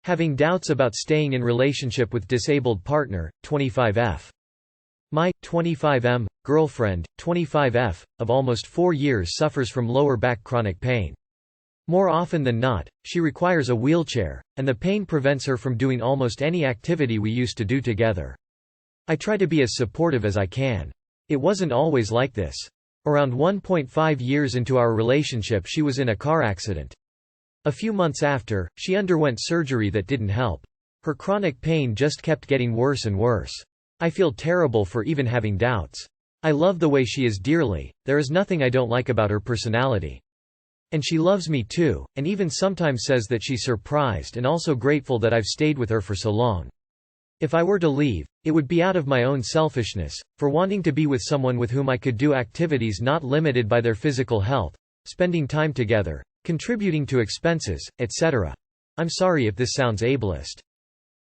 Having doubts about staying in relationship with disabled partner, 25F. My, 25M, girlfriend, 25F, of almost 4 years suffers from lower back chronic pain. More often than not, she requires a wheelchair, and the pain prevents her from doing almost any activity we used to do together. I try to be as supportive as I can. It wasn't always like this. Around 1.5 years into our relationship she was in a car accident. A few months after, she underwent surgery that didn't help. Her chronic pain just kept getting worse and worse. I feel terrible for even having doubts. I love the way she is dearly, there is nothing I don't like about her personality. And she loves me too, and even sometimes says that she's surprised and also grateful that I've stayed with her for so long. If I were to leave, it would be out of my own selfishness, for wanting to be with someone with whom I could do activities not limited by their physical health, spending time together, contributing to expenses, etc. I'm sorry if this sounds ableist.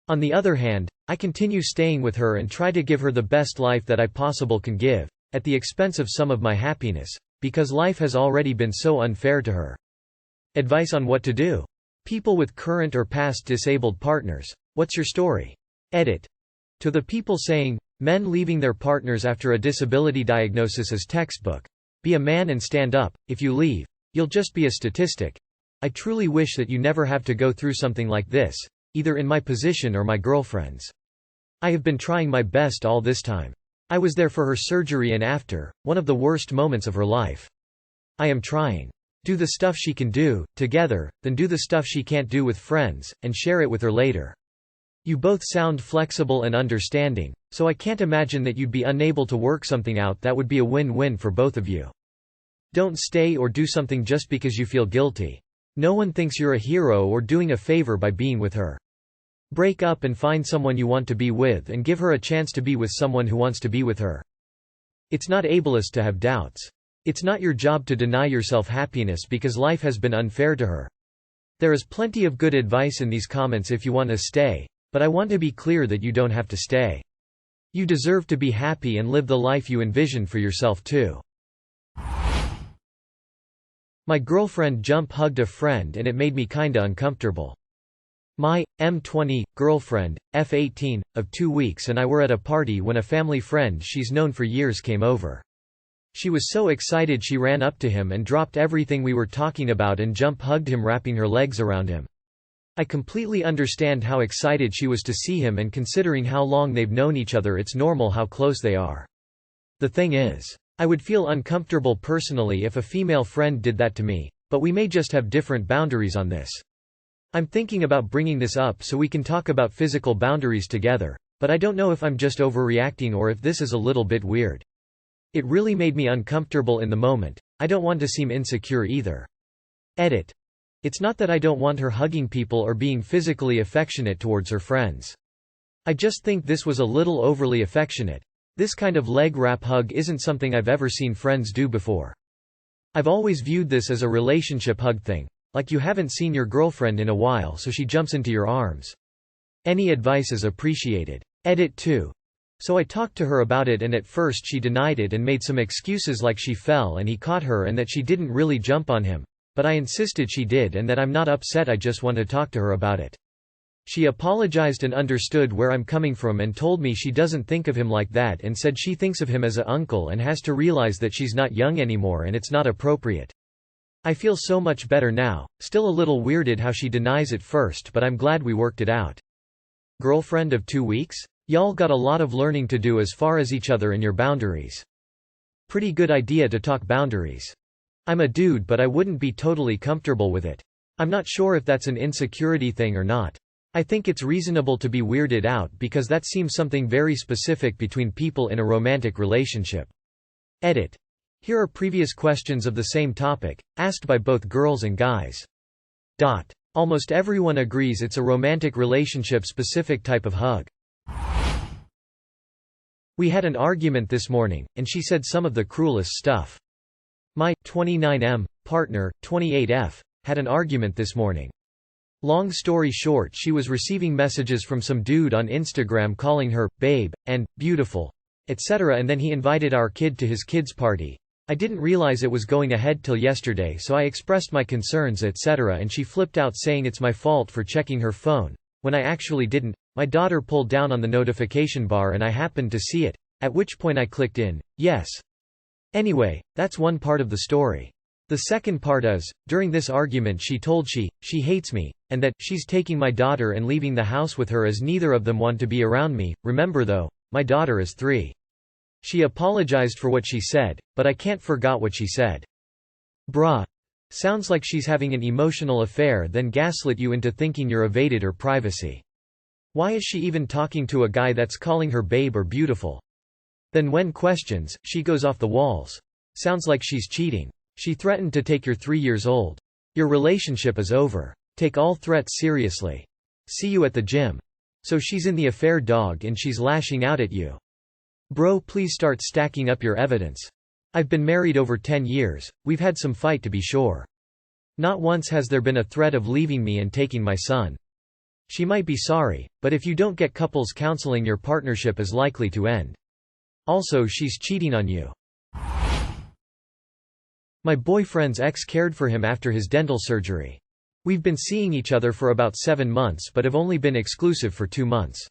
On the other hand, I continue staying with her and try to give her the best life that I possibly can give, at the expense of some of my happiness, because life has already been so unfair to her. Advice on what to do? People with current or past disabled partners, what's your story? Edit. To the people saying, men leaving their partners after a disability diagnosis is textbook. Be a man and stand up, if you leave, you'll just be a statistic. I truly wish that you never have to go through something like this, either in my position or my girlfriend's. I have been trying my best all this time. I was there for her surgery and after, one of the worst moments of her life. I am trying. Do the stuff she can do, together, then do the stuff she can't do with friends, and share it with her later. You both sound flexible and understanding, so I can't imagine that you'd be unable to work something out that would be a win-win for both of you. Don't stay or do something just because you feel guilty. No one thinks you're a hero or doing a favor by being with her. Break up and find someone you want to be with and give her a chance to be with someone who wants to be with her. It's not ableist to have doubts. It's not your job to deny yourself happiness because life has been unfair to her. There is plenty of good advice in these comments if you want to stay, but I want to be clear that you don't have to stay. You deserve to be happy and live the life you envision for yourself too. My girlfriend hugged a friend and it made me kinda uncomfortable. My, M20, girlfriend, F18, of 2 weeks and I were at a party when a family friend she's known for years came over. She was so excited she ran up to him and dropped everything we were talking about and hugged him, wrapping her legs around him. I completely understand how excited she was to see him, and considering how long they've known each other it's normal how close they are. The thing is, I would feel uncomfortable personally if a female friend did that to me, but we may just have different boundaries on this. I'm thinking about bringing this up so we can talk about physical boundaries together, but I don't know if I'm just overreacting or if this is a little bit weird. It really made me uncomfortable in the moment. I don't want to seem insecure either. Edit. It's not that I don't want her hugging people or being physically affectionate towards her friends. I just think this was a little overly affectionate. This kind of leg wrap hug isn't something I've ever seen friends do before. I've always viewed this as a relationship hug thing, like you haven't seen your girlfriend in a while so she jumps into your arms. Any advice is appreciated. Edit 2. So I talked to her about it and at first she denied it and made some excuses like she fell and he caught her and that she didn't really jump on him. But I insisted she did and that I'm not upset, I just want to talk to her about it. She apologized and understood where I'm coming from and told me she doesn't think of him like that and said she thinks of him as an uncle and has to realize that she's not young anymore and it's not appropriate. I feel so much better now, still a little weirded how she denies it first, but I'm glad we worked it out. Girlfriend of 2 weeks? Y'all got a lot of learning to do as far as each other and your boundaries. Pretty good idea to talk boundaries. I'm a dude but I wouldn't be totally comfortable with it. I'm not sure if that's an insecurity thing or not. I think it's reasonable to be weirded out because that seems something very specific between people in a romantic relationship. Edit. Here are previous questions of the same topic, asked by both girls and guys. Almost everyone agrees it's a romantic relationship specific type of hug. We had an argument this morning, and she said some of the cruelest stuff. My 29M partner, 28F, had an argument this morning. Long story short, she was receiving messages from some dude on Instagram calling her babe and beautiful, etc., and then he invited our kid to his kid's party. I didn't realize it was going ahead till yesterday, so I expressed my concerns, etc., and she flipped out saying it's my fault for checking her phone, When I actually didn't, my daughter pulled down on the notification bar and I happened to see it, at which point I clicked in, yes. Anyway, that's one part of the story. The second part is, during this argument she told she hates me, and that she's taking my daughter and leaving the house with her as neither of them want to be around me. Remember though, my daughter is 3. She apologized for what she said, but I can't forgot what she said. Bruh. Sounds like she's having an emotional affair then gaslit you into thinking you're evaded her privacy. Why is she even talking to a guy that's calling her babe or beautiful? Then when questions, she goes off the walls. Sounds like she's cheating. She threatened to take your 3 years old. Your relationship is over. Take all threats seriously. See you at the gym. So she's in the affair, dog, and she's lashing out at you. Bro, please start stacking up your evidence. I've been married over 10 years, we've had some fight to be sure. Not once has there been a threat of leaving me and taking my son. She might be sorry, but if you don't get couples counseling your partnership is likely to end. Also she's cheating on you. My boyfriend's ex cared for him after his dental surgery. We've been seeing each other for about 7 months but have only been exclusive for 2 months.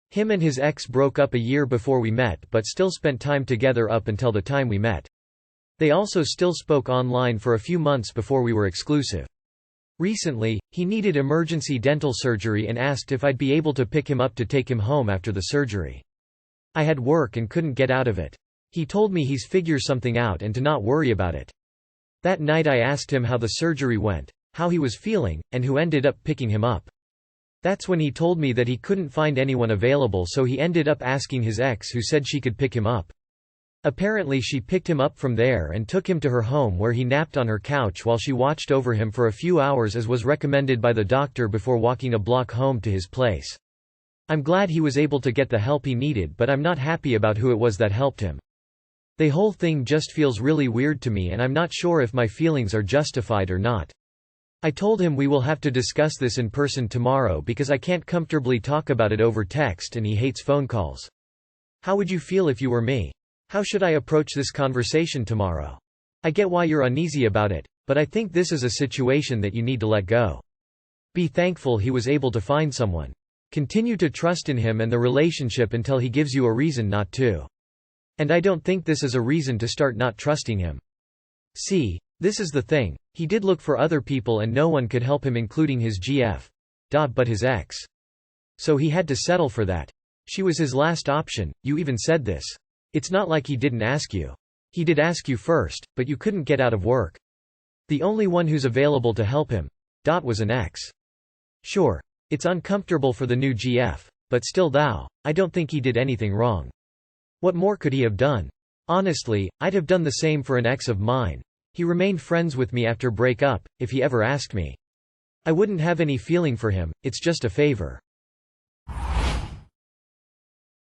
Him and his ex broke up a year before we met but still spent time together up until the time we met. They also still spoke online for a few months before we were exclusive. Recently, he needed emergency dental surgery and asked if I'd be able to pick him up to take him home after the surgery. I had work and couldn't get out of it. He told me he's figured something out and to not worry about it. That night I asked him how the surgery went, how he was feeling, and who ended up picking him up. That's when he told me that he couldn't find anyone available, so he ended up asking his ex, who said she could pick him up. Apparently she picked him up from there and took him to her home where he napped on her couch while she watched over him for a few hours as was recommended by the doctor before walking a block home to his place. I'm glad he was able to get the help he needed, but I'm not happy about who it was that helped him. The whole thing just feels really weird to me and I'm not sure if my feelings are justified or not. I told him we will have to discuss this in person tomorrow because I can't comfortably talk about it over text and he hates phone calls. How would you feel if you were me? How should I approach this conversation tomorrow? I get why you're uneasy about it, but I think this is a situation that you need to let go. Be thankful he was able to find someone. Continue to trust in him and the relationship until he gives you a reason not to. And I don't think this is a reason to start not trusting him. See, this is the thing, he did look for other people and no one could help him including his GF. But his ex. So he had to settle for that. She was his last option, you even said this. It's not like he didn't ask you. He did ask you first, but you couldn't get out of work. The only one who's available to help him. Was an ex. Sure. It's uncomfortable for the new GF, but still I don't think he did anything wrong. What more could he have done? Honestly, I'd have done the same for an ex of mine. He remained friends with me after break up, if he ever asked me. I wouldn't have any feeling for him, it's just a favor.